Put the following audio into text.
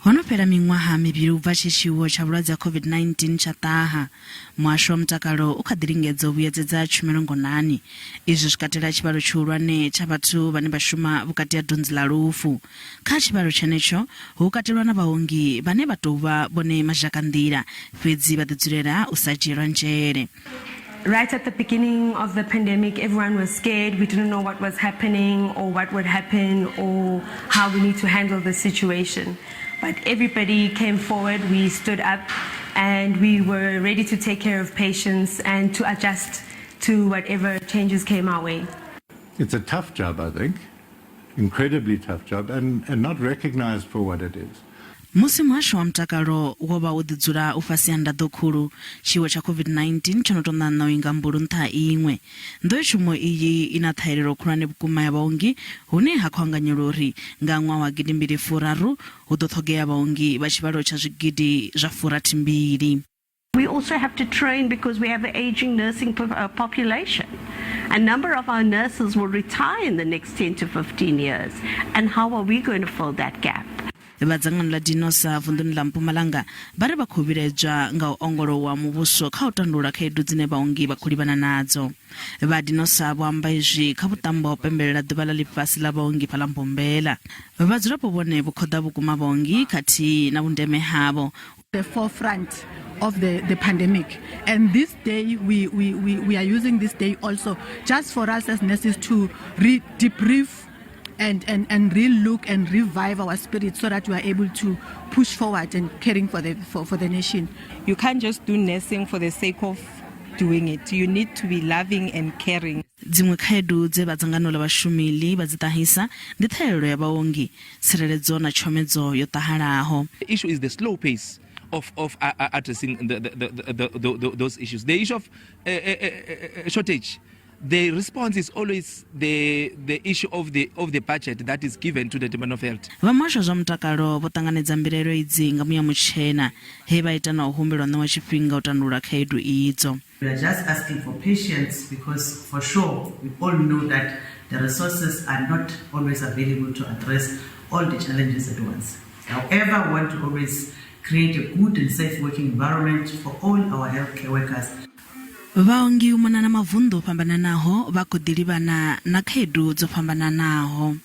Hono pera miṅwaha mivhili ubva tshiwo tsha vhulwadze ha COVID-19 tsha ṱaha, muhasho wa mutakalo u kha ḓi lingedza u vhuyedzedza tshumelo ngonani. Izwi zwi katela tshivhalo tshihulwane tsha vhathu vhane vha shuma vhukati ha dunzi ḽa lufu. Kha tshivhalo tshenetsho hu katelwa na vhaongi vhane vha tou vha vhone mazhakanḓila fhedzi vha ḓi dzulela u sa dzhielwa nzhele. Right at the beginning of the pandemic, everyone was scared. We didn't know what was happening or what would happen or how we need to handle the situation. But everybody came forward, we stood up, and we were ready to take care of patients and to adjust to whatever changes came our way. It's a tough job, I think. Incredibly tough job and not recognized for what it is. Musi muhasho wa mutakalo wo vha u ḓi dzula u fhasi ha ndaḓo khulu tshiwo tsha COVID-19 tsho no tou ṋaṋa u inga mbulu nṱha iṅwe. Ndowetshumo iyi i na thahelelo khulwane vhukuma ya vhaongi hune ha khou anganyelwa uri nga ṅwaha wa 2030 hu ḓo ṱhogea vhaongi vha tshivhalo tsha zwigidi zwa 42. We also have to train because we have an aging nursing population. A number of our nurses will retire in the next 10 to 15 years. And how are we going to fill that gap? Vhadzangano ḽa dinosa vunḓuni ḽa Mpumalanga vha ri vha khou vhilaedzwa nga u ongolowa muvhuso kha u tandulula khaedu dzine vhaongi vha khou livhana nadzo. Vha dinosa vho amba izwi kha vhuṱambo ha u pembelela duvha ḽa lifhasi ḽa vhaongi fhaḽa Mbombela. Vhadzulapo vhone vho khoḓa vhukuma vhaongi khathihi na vhundeme havho. The forefront of the pandemic, and this day we are using this day also just for us as nurses to debrief and re-look and revive our spirit so that we are able to push forward and caring for the nation. You can't just do nursing for the sake of doing it. You need to be loving and caring. Dziṅwe khaedu dze vhadzangano ḽa vhashumeli vha dzi ṱahisa ndi ṱhahelelo ya vhaongi, tsireledzo na tshomedzo yo ṱahalaho. The issue is the slow pace of addressing those issues. The issue of shortage. The response is always the issue of the budget that is given to the Department of Health. Vhamasho zwa mutakalo vho ṱanganedza mbilelo idzi nga muya mutshena he vha ita na u humbelwa ṋewa tshifhinga u tandulula khaedu idzo. We are just asking for patience because for sure we all know that the resources are not always available to address all the challenges at once. However, we want to always create a good and safe working environment for all our healthcare workers. Vhaongi u mona na mavunḓu o fhambananaho vha khou ḓi livhana na khaedu dzo fhambananaho.